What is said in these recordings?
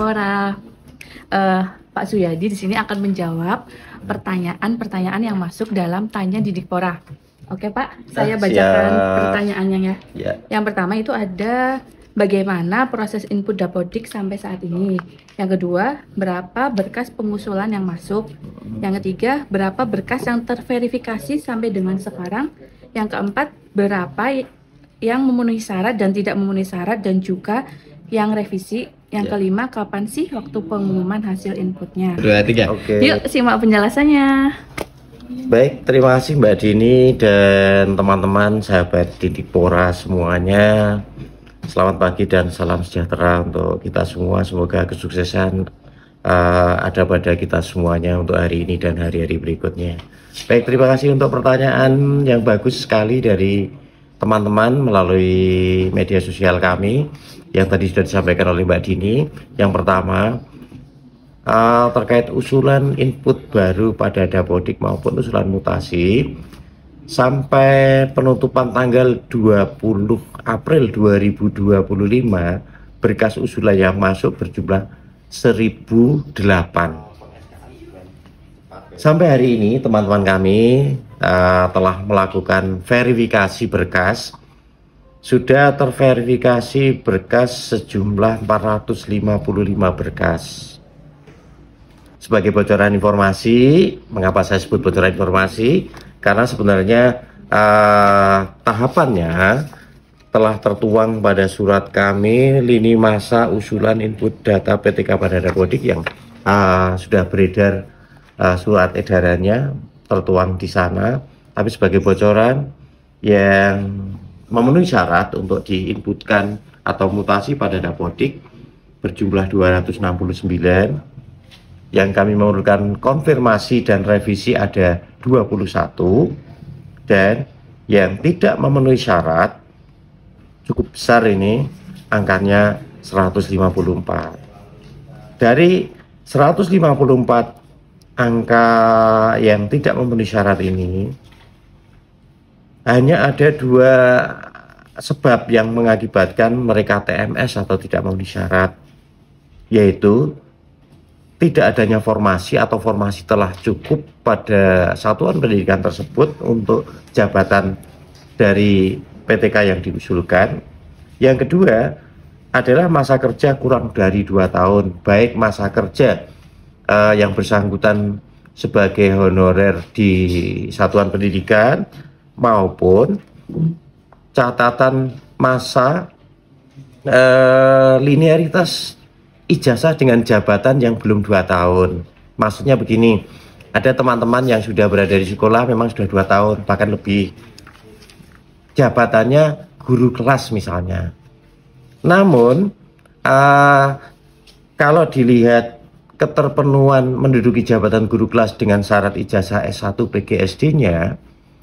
Didikpora. Pak Suyadi di sini akan menjawab pertanyaan-pertanyaan yang masuk dalam Tanya Didikpora. Oke Pak, saya bacakan pertanyaannya ya. Yang pertama itu ada bagaimana proses input Dapodik sampai saat ini. Yang kedua, berapa berkas pengusulan yang masuk. Yang ketiga, berapa berkas yang terverifikasi sampai dengan sekarang. Yang keempat, berapa yang memenuhi syarat dan tidak memenuhi syarat dan juga yang revisi. Yang kelima, kapan sih waktu pengumuman hasil inputnya. 2, 3. Oke. Yuk simak penjelasannya. Baik, terima kasih Mbak Dini dan teman-teman sahabat Didikpora semuanya. Selamat pagi dan salam sejahtera untuk kita semua. Semoga kesuksesan ada pada kita semuanya untuk hari ini dan hari-hari berikutnya. Baik, terima kasih untuk pertanyaan yang bagus sekali dari teman-teman melalui media sosial kami yang tadi sudah disampaikan oleh Mbak Dini. Yang pertama, terkait usulan input baru pada Dapodik maupun usulan mutasi sampai penutupan tanggal 20 April 2025 berkas usulan yang masuk berjumlah 1008. Sampai hari ini teman-teman kami telah melakukan verifikasi berkas. Sudah terverifikasi berkas sejumlah 455 berkas. Sebagai bocoran informasi, mengapa saya sebut bocoran informasi? Karena sebenarnya tahapannya telah tertuang pada surat kami lini masa usulan input data PTK pada Dapodik yang sudah beredar surat edarannya tertuang di sana. Tapi sebagai bocoran yang memenuhi syarat untuk diinputkan atau mutasi pada Dapodik berjumlah 269. Yang kami memerlukan konfirmasi dan revisi ada 21, dan yang tidak memenuhi syarat cukup besar ini, angkanya 154. Dari 154 angka yang tidak memenuhi syarat ini, hanya ada 2 sebab yang mengakibatkan mereka TMS atau tidak memenuhi syarat, yaitu tidak adanya formasi atau formasi telah cukup pada satuan pendidikan tersebut untuk jabatan dari PTK yang diusulkan. Yang kedua adalah masa kerja kurang dari 2 tahun, baik masa kerja yang bersangkutan sebagai honorer di satuan pendidikan maupun catatan masa linearitas ijazah dengan jabatan yang belum 2 tahun. Maksudnya begini, ada teman-teman yang sudah berada di sekolah memang sudah 2 tahun bahkan lebih, jabatannya guru kelas misalnya. Namun kalau dilihat keterpenuhan menduduki jabatan guru kelas dengan syarat ijazah S1 PGSD nya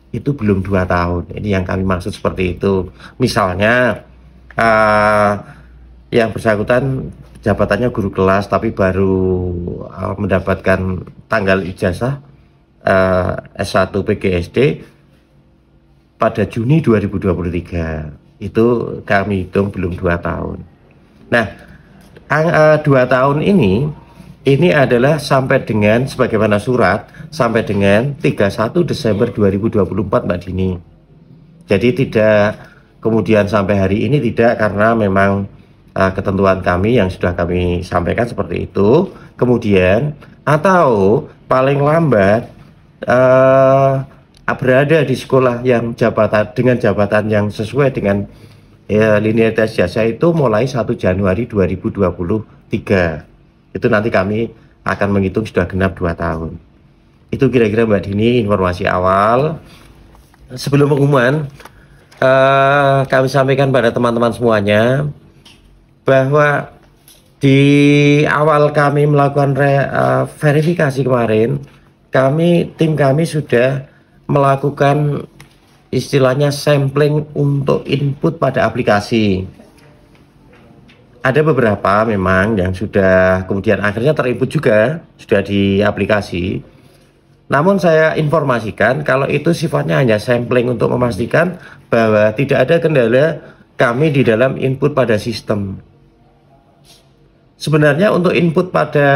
itu belum 2 tahun. Ini yang kami maksud seperti itu. Misalnya yang bersangkutan jabatannya guru kelas tapi baru mendapatkan tanggal ijazah S1 PGSD pada Juni 2023. Itu kami hitung belum 2 tahun. Nah, 2 tahun ini adalah sampai dengan sebagaimana surat sampai dengan 31 Desember 2024 Mbak Dini. Jadi tidak kemudian sampai hari ini, tidak, karena memang ketentuan kami yang sudah kami sampaikan seperti itu. Kemudian atau paling lambat berada di sekolah yang dengan jabatan yang sesuai dengan linearitas jasa itu mulai 1 Januari 2023. Itu nanti kami akan menghitung sudah genap 2 tahun. Itu kira-kira Mbak Dini informasi awal. Sebelum pengumuman, kami sampaikan pada teman-teman semuanya bahwa di awal kami melakukan verifikasi kemarin, tim kami sudah melakukan istilahnya sampling untuk input pada aplikasi. Ada beberapa memang yang sudah kemudian akhirnya terinput juga, sudah di aplikasi. Namun saya informasikan kalau itu sifatnya hanya sampling untuk memastikan bahwa tidak ada kendala kami di dalam input pada sistem. sebenarnya untuk input pada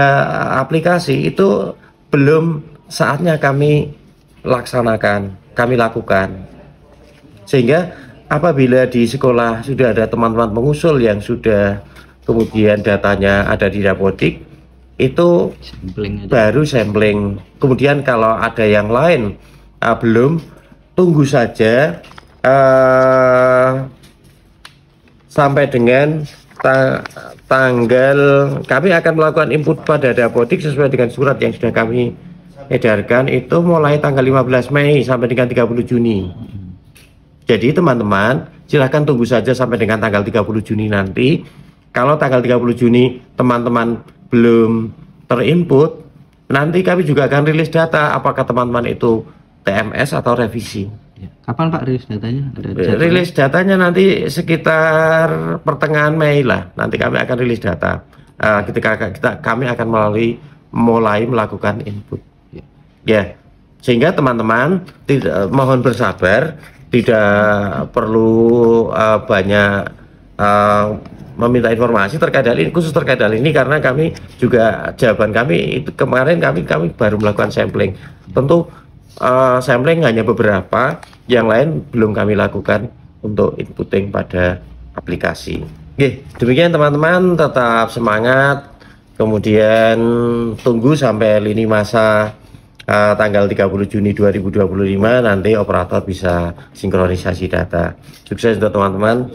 aplikasi itu belum saatnya kami laksanakan, kami lakukan. Sehingga apabila di sekolah sudah ada teman-teman pengusul yang sudah kemudian datanya ada di Dapodik, itu baru sampling. Kemudian kalau ada yang lain belum, tunggu saja sampai dengan tanggal kami akan melakukan input pada Dapodik sesuai dengan surat yang sudah kami edarkan, itu mulai tanggal 15 Mei sampai dengan 30 Juni. Jadi teman-teman silahkan tunggu saja sampai dengan tanggal 30 Juni nanti. Kalau tanggal 30 Juni teman-teman belum terinput, nanti kami juga akan rilis data apakah teman-teman itu TMS atau revisi. Kapan Pak rilis datanya? Rilis datanya nanti sekitar pertengahan Mei lah. Nanti kami akan rilis data. Ketika kami akan mulai melakukan input. Ya, sehingga teman-teman mohon bersabar, tidak perlu banyak meminta informasi terkait hal ini, khusus terkait hal ini, karena kami juga jawaban kami itu kemarin kami baru melakukan sampling. Tentu sampling hanya beberapa, yang lain belum kami lakukan untuk inputting pada aplikasi. Oke, demikian teman-teman, tetap semangat, kemudian tunggu sampai lini masa tanggal 30 Juni 2025 nanti operator bisa sinkronisasi data. Sukses untuk teman-teman.